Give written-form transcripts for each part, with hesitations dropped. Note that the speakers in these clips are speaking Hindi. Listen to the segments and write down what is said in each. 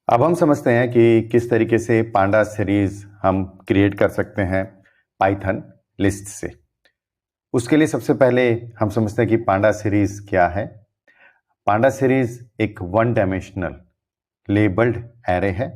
अब हम समझते हैं कि किस तरीके से पांडा सीरीज हम क्रिएट कर सकते हैं पाइथन लिस्ट से। उसके लिए सबसे पहले हम समझते हैं कि पांडा सीरीज क्या है। पांडा सीरीज एक वन डायमेंशनल लेबल्ड एरे है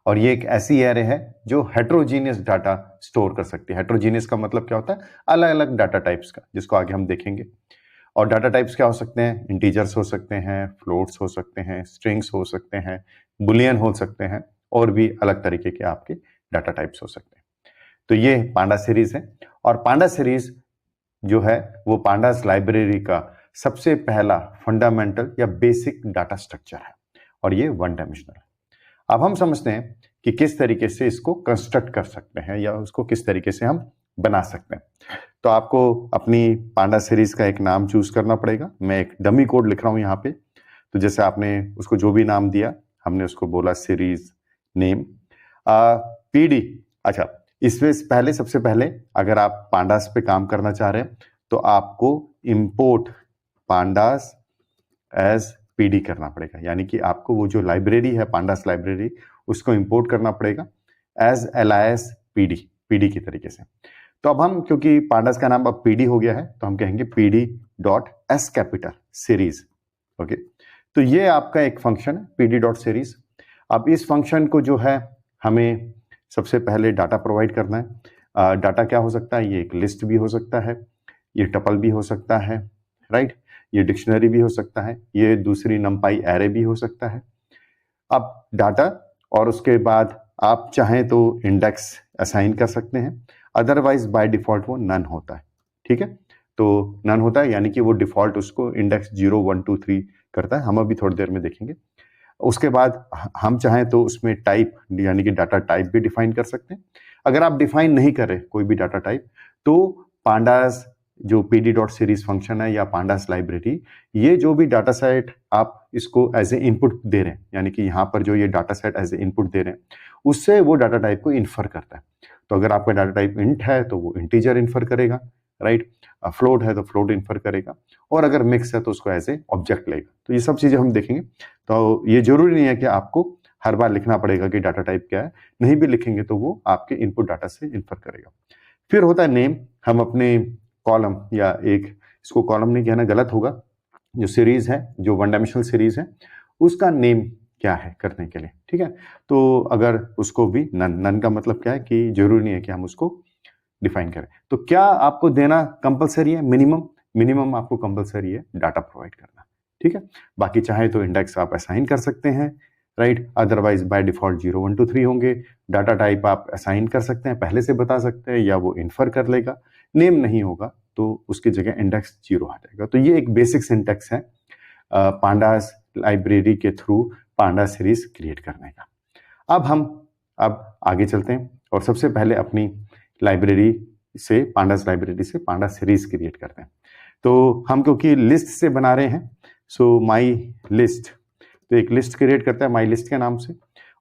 और ये एक ऐसी एरे है जो हेट्रोजीनियस डाटा स्टोर कर सकती है। हेट्रोजीनियस का मतलब क्या होता है? अलग अलग डाटा टाइप्स का, जिसको आगे हम देखेंगे। और डाटा टाइप्स क्या हो सकते हैं? इंटीजर्स हो सकते हैं, फ्लोट्स हो सकते हैं, स्ट्रिंग्स हो सकते हैं, बुलियन हो सकते हैं और भी अलग तरीके के आपके डाटा टाइप्स हो सकते हैं। तो ये पांडा सीरीज है और पांडा सीरीज जो है वो पांडास लाइब्रेरी का सबसे पहला फंडामेंटल या बेसिक डाटा स्ट्रक्चर है और ये वन डायमेंशनल है। अब हम समझते हैं कि किस तरीके से इसको कंस्ट्रक्ट कर सकते हैं या उसको किस तरीके से हम बना सकते हैं। तो आपको अपनी पांडा सीरीज का एक नाम चूज करना पड़ेगा। मैं एक डमी कोड लिख रहा हूं यहाँ पे। तो जैसे आपने उसको जो भी नाम दिया, हमने उसको बोला सीरीज नेम पीडी। अच्छा, इसमें पहले सबसे पहले अगर आप पांडास पे काम करना चाह रहे हैं तो आपको इंपोर्ट पांडास एज पीडी करना पड़ेगा, यानी कि आपको वो जो लाइब्रेरी है पांडास लाइब्रेरी उसको इंपोर्ट करना पड़ेगा एज एलायस पीडी, पीडी की तरीके से। तो अब हम, क्योंकि पांडास का नाम अब पीडी हो गया है, तो हम कहेंगे PD dot S capital series. Okay, तो ये आपका एक फंक्शन है पीडी डॉट सीरीज। अब इस फंक्शन को जो है हमें सबसे पहले डाटा प्रोवाइड करना है। डाटा क्या हो सकता है? ये एक लिस्ट भी हो सकता है, ये टपल भी हो सकता है, राइट, ये डिक्शनरी भी हो सकता है, ये दूसरी नंपाई एरे भी हो सकता है। अब डाटा, और उसके बाद आप चाहें तो इंडेक्स असाइन कर सकते हैं, अदरवाइज बाय डिफॉल्ट वो नन होता है। ठीक है, तो नन होता है यानी कि वो डिफॉल्ट उसको इंडेक्स 0 1 2 3 करता है। हम अभी थोड़ी देर में देखेंगे। उसके बाद हम चाहें तो उसमें टाइप यानी कि डाटा टाइप भी डिफाइन कर सकते हैं। अगर आप डिफाइन नहीं कर रहे कोई भी डाटा टाइप, तो पांडास जो पीडी डॉट सीरीज फंक्शन है या पांडास लाइब्रेरी, ये जो भी डाटा सेट आप इसको एज ए इनपुट दे रहे हैं, यानी कि यहाँ पर जो ये data set as a input दे रहे हैं, उससे वो डाटा टाइप को इन्फर करता है। तो अगर आपका डाटा टाइप इंट है तो वो इंटीजर इन्फर करेगा, राइट, फ्लोट है तो फ्लोट इन्फर करेगा, और अगर मिक्स है तो उसको एज ए ऑब्जेक्ट लेगा। तो ये सब चीजें हम देखेंगे। तो ये जरूरी नहीं है कि आपको हर बार लिखना पड़ेगा कि डाटा टाइप क्या है, नहीं भी लिखेंगे तो वो आपके इनपुट डाटा से इन्फर करेगा। फिर होता है नेम। हम अपने कॉलम, या एक, इसको कॉलम नहीं कहना, गलत होगा, जो सीरीज है, जो वन डायमेंशनल सीरीज है, उसका नेम क्या है करने के लिए। ठीक है, तो अगर उसको भी नन, नन का मतलब क्या है कि जरूरी नहीं है कि हम उसको डिफाइन करें। तो क्या आपको देना कंपलसरी है? मिनिमम, मिनिमम आपको कंपलसरी है डाटा प्रोवाइड करना। ठीक है, बाकी चाहे तो इंडेक्स आप असाइन कर सकते हैं, राइट, अदरवाइज बाय डिफॉल्ट 0 1 2 3 होंगे। डाटा टाइप आप असाइन कर सकते हैं, पहले से बता सकते हैं, या वो इन्फर कर लेगा। नेम नहीं होगा तो उसकी जगह इंडेक्स 0 आ जाएगा। तो ये एक बेसिक सिंटेक्स है पांडास लाइब्रेरी के थ्रू पांडा सीरीज क्रिएट करने का। अब आगे चलते हैं और सबसे पहले अपनी लाइब्रेरी से, पांडास लाइब्रेरी से पांडा सीरीज क्रिएट करते हैं। तो हम क्योंकि लिस्ट से बना रहे हैं, सो माई लिस्ट, तो एक लिस्ट क्रिएट करते हैं माई लिस्ट के नाम से।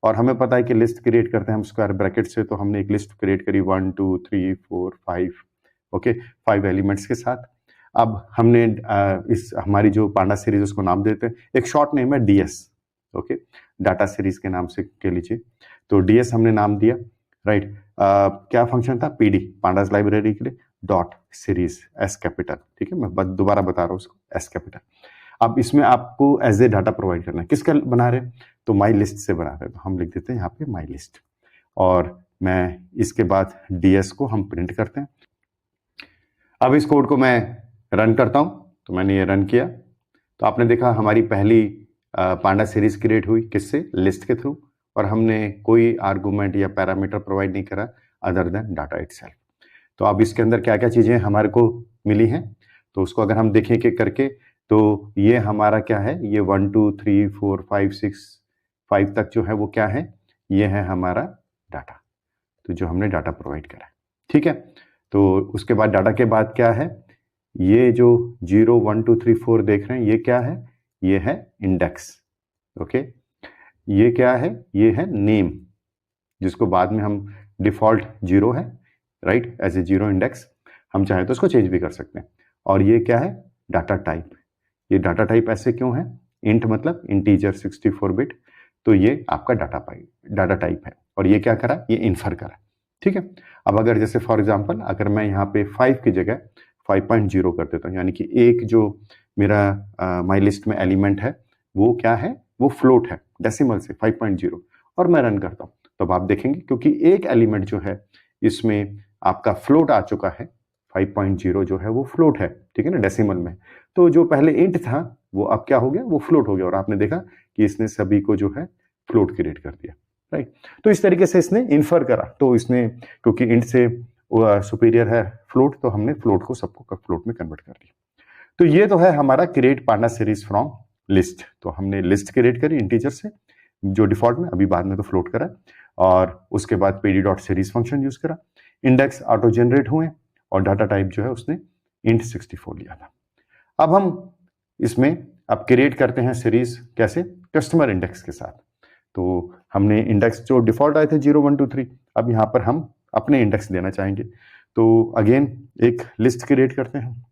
और हमें पता है कि लिस्ट क्रिएट करते हैं हम स्क्वायर ब्रैकेट से, तो हमने एक लिस्ट क्रिएट करी 1 2 3 4 5, ओके, 5 एलिमेंट्स के साथ। अब हमने इस हमारी जो पांडा सीरीज उसको नाम देते हैं, एक शॉर्ट नेम है डीएस, ओके, डाटा सीरीज के नाम से कह लीजिए। तो डीएस हमने नाम दिया, राइट। क्या फंक्शन था? पीडी, पांडास लाइब्रेरी के लिए, डॉट सीरीज एस कैपिटल। ठीक है, मैं दोबारा बता रहा हूँ उसको, एस कैपिटल। अब इसमें आपको एज ए डाटा प्रोवाइड करना है। किसका बना रहे हैं? तो माई लिस्ट से बना रहे हैं, तो हम लिख देते हैं यहाँ पे माई लिस्ट। और मैं इसके बाद डीएस को हम प्रिंट करते हैं। अब इस कोड को मैं रन करता हूं, तो मैंने ये रन किया, तो आपने देखा हमारी पहली पांडा सीरीज क्रिएट हुई, किससे? लिस्ट के थ्रू। और हमने कोई आर्गुमेंट या पैरामीटर प्रोवाइड नहीं करा अदर देन डाटा इटसेल्फ। तो अब इसके अंदर क्या क्या चीजें हमारे को मिली हैं, तो उसको अगर हम देखें कि करके, तो ये हमारा क्या है, ये 1 2 3 4 5 6 5 तक जो है वो क्या है, ये है हमारा डाटा, तो जो हमने डाटा प्रोवाइड करा है। ठीक है, तो उसके बाद डाटा के बाद क्या है, ये जो 0 1 2 3 4 देख रहे हैं, ये क्या है? ये है इंडेक्स, ओके। ये क्या है? ये है नेम, जिसको बाद में हम डिफॉल्ट 0 है, राइट, एज ए 0 इंडेक्स। हम चाहे तो उसको चेंज भी कर सकते हैं। और ये क्या है? Data type. ये डाटा टाइप ऐसे क्यों है? इंट मतलब इंटीजर 64 बिट, तो ये आपका डाटा टाइप है। और ये क्या करा, ये इन्फर करा। ठीक है, अब अगर जैसे फॉर एग्जांपल अगर मैं यहाँ पे 5 की जगह 5.0 कर देता हूँ, यानी कि एक जो मेरा माई लिस्ट में एलिमेंट है वो क्या है, वो फ्लोट है डेसिमल से 5.0, और मैं रन करता हूँ, तो अब आप देखेंगे क्योंकि एक एलिमेंट जो है इसमें आपका फ्लोट आ चुका है, 5.0 जो है वो फ्लोट है, ठीक है ना, डेसिमल में। तो जो पहले इंट था वो अब क्या हो गया, वो फ्लोट हो गया, और आपने देखा कि इसने सभी को जो है फ्लोट क्रिएट कर दिया, राइट। तो इस तरीके से इसने इन्फर करा, तो इसने क्योंकि इंट से सुपीरियर है फ्लोट, तो हमने फ्लोट को सबको फ्लोट में कन्वर्ट कर दिया। तो ये तो है हमारा create Panda series from list. तो हमने लिस्ट क्रिएट करी इंटीजर से, जो डिफॉल्ट में, अभी बाद में तो फ्लोट करा, और उसके बाद pd dot series function use करा, इंडेक्स ऑटो जनरेट हुए, और डाटा टाइप जो है उसने int 64 लिया था। अब हम इसमें अब क्रिएट करते हैं सीरीज, कैसे, कस्टमर इंडेक्स के साथ। तो हमने इंडेक्स जो डिफॉल्ट आए थे 0 1 2 3, अब यहाँ पर हम अपने इंडेक्स देना चाहेंगे। तो अगेन एक लिस्ट क्रिएट करते हैं,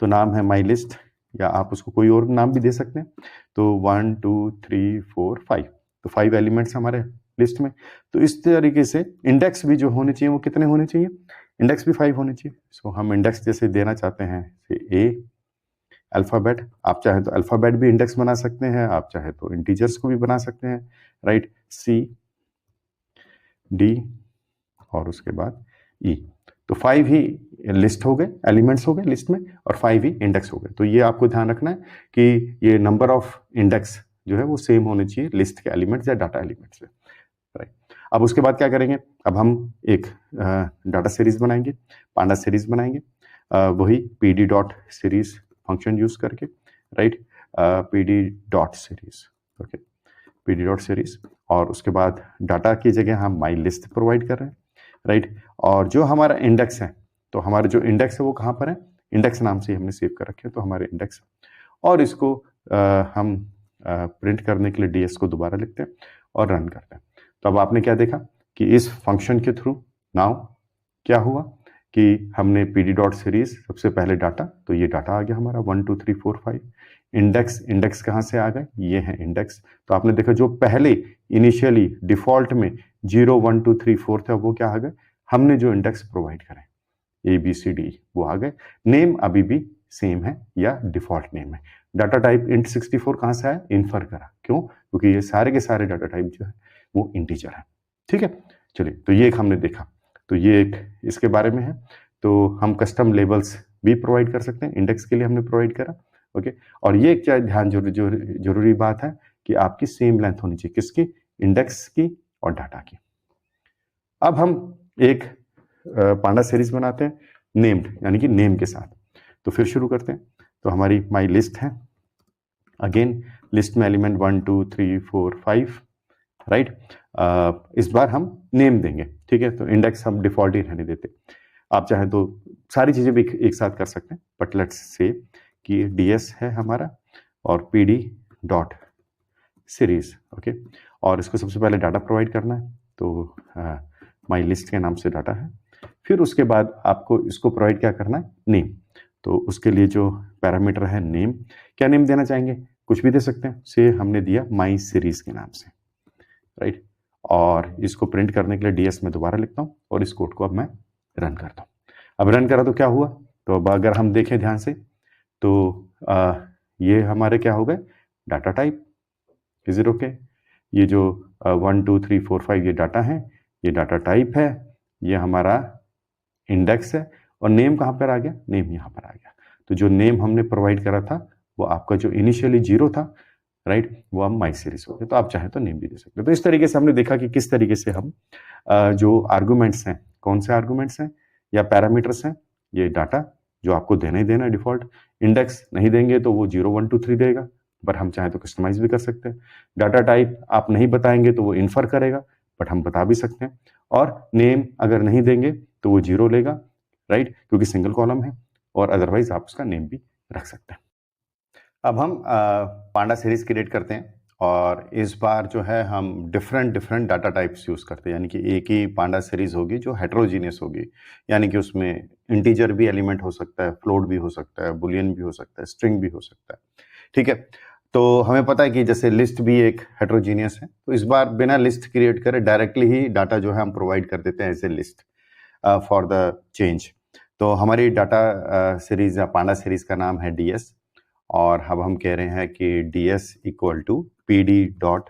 तो नाम है माई लिस्ट, या आप उसको कोई और नाम भी दे सकते हैं। तो 1 2 3 4 5, तो 5 एलिमेंट्स हमारे लिस्ट में। तो इस तरीके से इंडेक्स भी जो होने चाहिए वो कितने होने चाहिए, इंडेक्स भी 5 होने चाहिए। सो हम इंडेक्स जैसे देना चाहते हैं ए अल्फाबेट, आप चाहे तो अल्फाबेट भी इंडेक्स बना सकते हैं, आप चाहे तो इंटीजर्स को भी बना सकते हैं, राइट, सी डी और उसके बाद ई। तो 5 ही लिस्ट हो गए, एलिमेंट्स हो गए लिस्ट में, और 5 ही इंडेक्स हो गए। तो ये आपको ध्यान रखना है कि ये नंबर ऑफ इंडेक्स जो है वो सेम होने चाहिए लिस्ट के एलिमेंट्स या डाटा एलिमेंट्स से, राइट। अब उसके बाद क्या करेंगे, अब हम एक डाटा सीरीज बनाएंगे, पांडा सीरीज बनाएंगे, वही pd dot series function use करके, right, pd dot series, okay, pd dot series, और उसके बाद डाटा की जगह हम माई लिस्ट प्रोवाइड कर रहे हैं, राइट। और जो हमारा इंडेक्स है, तो हमारा जो इंडेक्स है वो कहाँ पर है, इंडेक्स नाम से हमने सेव कर रखे हैं, तो हमारे इंडेक्स, और इसको हम प्रिंट करने के लिए ds को दोबारा लिखते हैं और रन करते हैं। तो अब आपने क्या देखा कि इस फंक्शन के थ्रू नाउ क्या हुआ कि हमने pd डॉट सीरीज, सबसे पहले डाटा, तो ये डाटा आ गया हमारा 1 2 3 4 5, इंडेक्स कहाँ से आ गए, ये है इंडेक्स। तो आपने देखा जो पहले इनिशियली डिफॉल्ट में 0 1 2 3 4 था वो क्या आ गए, हमने जो इंडेक्स प्रोवाइड करे ABCD वो आ गए। नेम अभी भी सेम है या डिफॉल्ट नेम है। डाटा टाइप int 64 कहाँ से आया, इन्फर करा, क्यों, क्योंकि ये सारे के सारे डाटा टाइप जो है वो इंटीजर है, ठीक है। चलिए, तो ये एक हमने देखा, तो ये एक इसके बारे में है। तो हम कस्टम लेबल्स भी प्रोवाइड कर सकते हैं, इंडेक्स के लिए हमने प्रोवाइड करा, ओके। और ये क्या ध्यान जरूरी बात है कि आपकी सेम लेंथ होनी चाहिए, किसकी, इंडेक्स की और डाटा की। अब हम एक पांडा सीरीज बनाते हैं नेम्ड, यानी कि नेम के साथ। तो फिर शुरू करते हैं। तो हमारी माई लिस्ट है, अगेन लिस्ट में एलिमेंट 1 2 3 4 5, राइट। इस बार हम नेम देंगे, ठीक है। तो इंडेक्स हम डिफॉल्ट ही रहने देते, आप चाहे तो सारी चीजें भी एक साथ कर सकते हैं, बट लेट्स से कि ds है हमारा और pd डॉट सीरीज, ओके। और इसको सबसे पहले डाटा प्रोवाइड करना है, तो माई लिस्ट के नाम से डाटा है। फिर उसके बाद आपको इसको प्रोवाइड क्या करना है, नेम। तो उसके लिए जो पैरामीटर है नेम, क्या नेम देना चाहेंगे, कुछ भी दे सकते हैं, से हमने दिया माई सीरीज के नाम से, राइट। और इसको प्रिंट करने के लिए ds में दोबारा लिखता हूँ, और इस कोड को अब मैं रन करता हूँ। अब रन करा तो क्या हुआ, तो अब अगर हम देखें ध्यान से, तो ये हमारे क्या हो गए, data type, is it okay. ये जो 1 2 3 4 5 ये डाटा है, ये डाटा टाइप है, ये हमारा इंडेक्स है, और नेम कहाँ पर आ गया, नेम यहाँ पर आ गया। तो जो नेम हमने प्रोवाइड करा था वो आपका जो इनिशियली 0 था, राइट, वो हम माई सीरीज हो गया। तो आप चाहे तो नेम भी दे सकते हो। तो इस तरीके से हमने देखा कि किस तरीके से हम जो आर्गुमेंट्स हैं, कौन से आर्गुमेंट्स हैं या पैरामीटर्स हैं, ये डाटा जो आपको देना ही देना डिफॉल्ट, इंडेक्स नहीं देंगे तो वो 0 1 2 3 देगा, पर हम चाहे तो कस्टमाइज भी कर सकते हैं। डाटा टाइप आप नहीं बताएंगे तो वो इन्फर करेगा, बट हम बता भी सकते हैं। और नेम अगर नहीं देंगे तो वो 0 लेगा, राइट, क्योंकि सिंगल कॉलम है, और अदरवाइज आप उसका नेम भी रख सकते हैं। अब हम पांडा सीरीज क्रिएट करते हैं, और इस बार जो है हम डिफरेंट डाटा टाइप्स यूज करते हैं, यानी कि एक ही पांडा सीरीज होगी जो हेट्रोजीनियस होगी, यानी कि उसमें इंटीजर भी एलिमेंट हो सकता है, फ्लोट भी हो सकता है, बुलियन भी हो सकता है, स्ट्रिंग भी हो सकता है, ठीक है। तो हमें पता है कि जैसे लिस्ट भी एक हेट्रोजीनियस है, तो इस बार बिना लिस्ट क्रिएट करे डायरेक्टली ही डाटा जो है हम प्रोवाइड कर देते हैं as a list for the change. तो हमारी डाटा सीरीज या पांडा सीरीज का नाम है ds, और अब हम कह रहे हैं कि ds equal to pd dot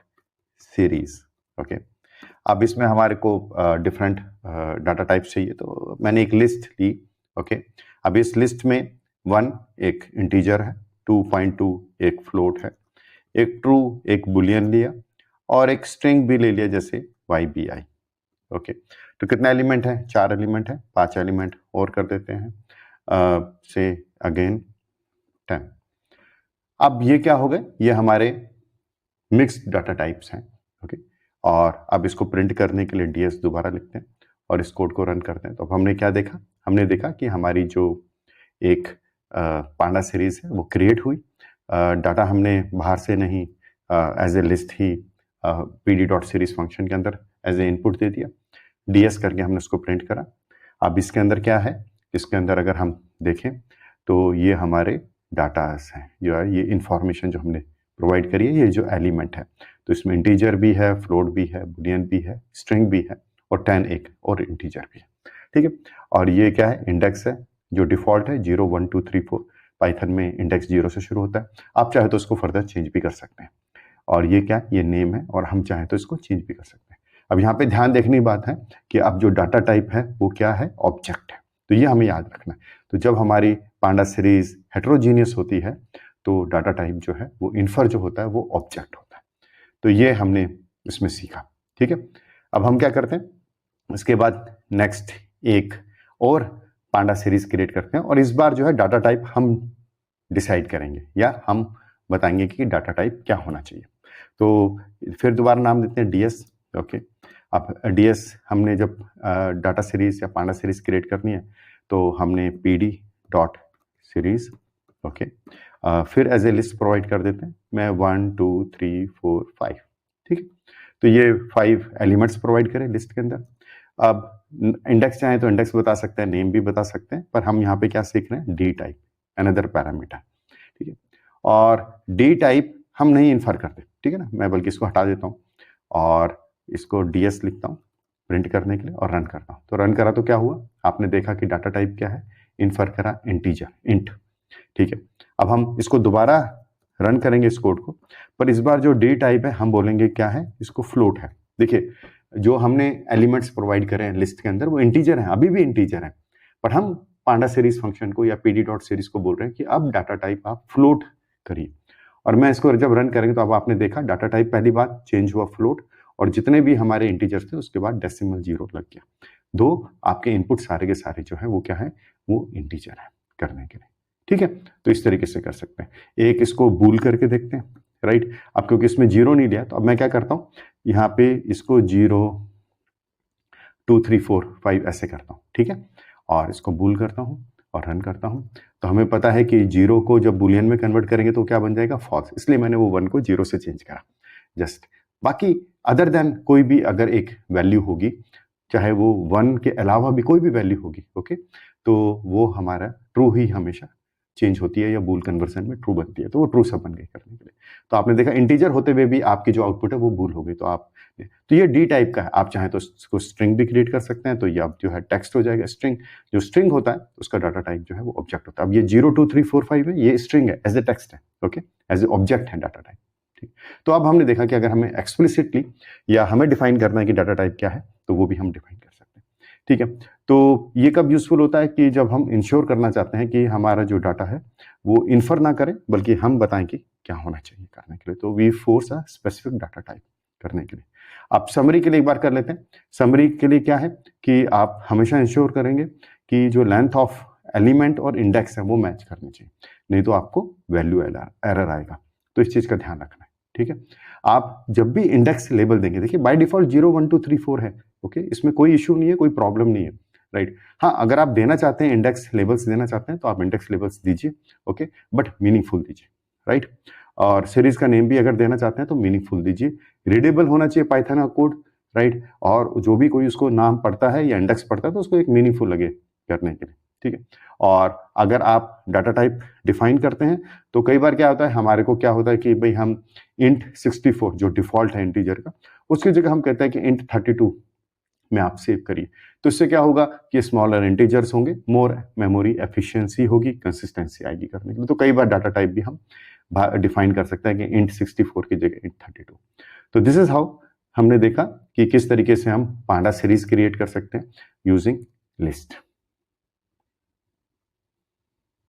series. Okay, अब इसमें हमारे को डिफरेंट डाटा टाइप चाहिए, तो मैंने एक लिस्ट ली। ओके, अब इस लिस्ट में 1 एक इंटीजर है, 2.2 एक फ्लोट है, एक ट्रू एक बुलियन लिया, और एक स्ट्रिंग भी ले लिया जैसे YBI। ओके, तो कितना एलिमेंट है? 4 एलिमेंट है, 5 एलिमेंट और कर देते हैं, से अगेन 10। अब ये क्या हो गए? ये हमारे मिक्स्ड डाटा टाइप्स हैं। ओके, और अब इसको प्रिंट करने के लिए ds दोबारा लिखते हैं और इस कोड को रन करते हैं। तो अब हमने क्या देखा? हमने देखा कि हमारी जो एक पांडा सीरीज है वो क्रिएट हुई। डाटा हमने बाहर से नहीं एज ए लिस्ट ही pd डॉट सीरीज फंक्शन के अंदर एज ए इनपुट दे दिया, ds करके हमने उसको प्रिंट करा। अब इसके अंदर क्या है? इसके अंदर अगर हम देखें तो ये हमारे डाटास हैं, जो है ये इंफॉर्मेशन जो हमने प्रोवाइड करी है, ये जो एलिमेंट है, तो इसमें इंटीजर भी है, फ्लोट भी है, बुलियन भी है, स्ट्रिंग भी है, और 10 एक और इंटीजर भी है। ठीक है, और ये क्या है? इंडेक्स है जो डिफॉल्ट है 0 1 2 3 4। पाइथन में इंडेक्स 0 से शुरू होता है, आप चाहे तो इसको फर्दर चेंज भी कर सकते हैं। और ये क्या? ये नेम है, और हम चाहे तो इसको चेंज भी कर सकते हैं। अब यहाँ पे ध्यान देखने की बात है कि अब जो डाटा टाइप है वो क्या है? ऑब्जेक्ट है। तो ये हमें याद रखना है। तो जब हमारी पांडा सीरीज हेट्रोजीनियस होती है तो डाटा टाइप जो है वो इन्फर जो होता है वो ऑब्जेक्ट होता है। तो ये हमने इसमें सीखा। ठीक है, अब हम क्या करते हैं? इसके बाद नेक्स्ट एक और पांडा सीरीज क्रिएट करते हैं, और इस बार जो है डाटा टाइप हम डिसाइड करेंगे या हम बताएंगे कि डाटा टाइप क्या होना चाहिए। तो फिर दोबारा नाम देते हैं ds। ओके, अब ds हमने जब डाटा सीरीज या पांडा सीरीज क्रिएट करनी है तो हमने pd डॉट सीरीज। ओके, फिर एज ए लिस्ट प्रोवाइड कर देते हैं, मैं 1 2 3 4 5। ठीक है, तो ये 5 एलिमेंट्स प्रोवाइड करें लिस्ट के अंदर। अब इंडेक्स चाहे तो इंडेक्स बता सकते हैं, नेम भी बता सकते हैं, पर हम यहाँ पे क्या सीख रहे हैं? D type, another parameter. ठीक है, और डी टाइप हम नहीं इन्फर करते। ठीक है ना, मैं बल्कि इसको हटा देता हूँ और इसको ds लिखता हूँ प्रिंट करने के लिए और रन करता हूँ। तो रन करा तो क्या हुआ? आपने देखा कि डाटा टाइप क्या है? इन्फर करा इंटीजर, इंट। ठीक है, अब हम इसको दोबारा रन करेंगे इस कोड को, पर इस बार जो डी टाइप है हम बोलेंगे क्या है? इसको फ्लोट है। देखिए, जो हमने एलिमेंट्स प्रोवाइड करे हैं लिस्ट के अंदर वो इंटीजर है, अभी भी इंटीजर है, पर हम पांडा सीरीज फंक्शन को या pd डॉट सीरीज को बोल रहे हैं कि अब डाटा टाइप आप फ्लोट करिए। और मैं इसको जब रन करेंगे तो अब आपने देखा डाटा टाइप पहली बार चेंज हुआ फ्लोट, और जितने भी हमारे इंटीजर्स थे उसके बाद डेसिमल 0 लग गया। दो आपके इनपुट सारे के सारे जो है वो क्या है? वो इंटीजर है करने के लिए। ठीक है, तो इस तरीके से कर सकते हैं। एक इसको बूल करके देखते हैं, राइट। अब क्योंकि इसमें 0 नहीं लिया तो अब मैं क्या करता हूँ? यहाँ पे इसको 0 2 3 4 5 ऐसे करता हूँ। ठीक है, और इसको बूल करता हूँ और रन करता हूँ। तो हमें पता है कि 0 को जब बुलियन में कन्वर्ट करेंगे तो क्या बन जाएगा? फॉल्स। इसलिए मैंने वो 1 को 0 से चेंज करा जस्ट। बाकी अदर देन कोई भी अगर एक वैल्यू होगी, चाहे वो 1 के अलावा भी कोई भी वैल्यू होगी, ओके, तो वो हमारा ट्रू ही हमेशा चेंज होती है या बूल कन्वर्जन में ट्रू बनती है, तो वो ट्रू सब बन गई करने के लिए। तो आपने देखा इंटीजर होते हुए भी आपकी जो आउटपुट है वो बूल हो गई। तो ये डी टाइप का है। आप चाहें तो इसको स्ट्रिंग भी क्रिएट कर सकते हैं, तो ये अब जो है टेक्स्ट हो जाएगा स्ट्रिंग। जो स्ट्रिंग होता है उसका डाटा टाइप जो है वो ऑब्जेक्ट होता है। अब ये 0 2 3 4 5 है, ये स्ट्रिंग है, एज ए टेक्स्ट है, ओके, एज ए ऑब्जेक्ट है डाटा टाइप। ठीक, तो अब हमने देखा कि अगर हमें एक्सप्लिसिटली या हमें डिफाइन करना है कि डाटा टाइप क्या है तो वो भी हम डिफाइन कर सकते हैं। ठीक है, तो ये कब यूजफुल होता है? कि जब हम इंश्योर करना चाहते हैं कि हमारा जो डाटा है वो इन्फर ना करे, बल्कि हम बताएं कि क्या होना चाहिए करने के लिए। तो we force a specific data type करने के लिए। आप समरी के लिए एक बार कर लेते हैं। समरी के लिए क्या है कि आप हमेशा इंश्योर करेंगे कि जो लेंथ ऑफ एलिमेंट और इंडेक्स है वो मैच करनी चाहिए, नहीं तो आपको वैल्यू एरर आएगा। तो इस चीज का ध्यान रखना है। ठीक है, आप जब भी इंडेक्स लेबल देंगे, देखिए बाय डिफॉल्ट 0 1 2 3 4 है, ओके, इसमें कोई इश्यू नहीं है, कोई प्रॉब्लम नहीं है, राइट। हाँ, अगर आप देना चाहते हैं इंडेक्स लेबल्स देना चाहते हैं तो आप इंडेक्स लेबल्स दीजिए, ओके, बट मीनिंगफुल दीजिए, राइट। और सीरीज का नेम भी अगर देना चाहते हैं तो मीनिंगफुल दीजिए, रीडेबल होना चाहिए पाइथन का कोड, राइट। और जो भी कोई उसको नाम पढ़ता है या इंडेक्स पढ़ता है तो उसको एक मीनिंगफुल लगे करने के लिए। ठीक है। और अगर आप डाटा टाइप डिफाइन करते हैं तो कई बार क्या होता है, हमारे को क्या होता है कि भाई हम int 64 जो डिफॉल्ट है इंटीजर का, उसकी जगह हम कहते हैं कि int 32 में आप सेव करिए। तो इससे क्या होगा कि स्मॉलर इंटीजर्स होंगे, मोर मेमोरी एफिशिएंसी होगी, कंसिस्टेंसी आएगी करने के लिए। तो कई बार डाटा टाइप भी हम डिफाइन कर सकते हैं कि int 64 की जगह int 32। तो दिस इज हाउ हमने देखा कि किस तरीके से हम पांडा सीरीज क्रिएट कर सकते हैं यूजिंग लिस्ट।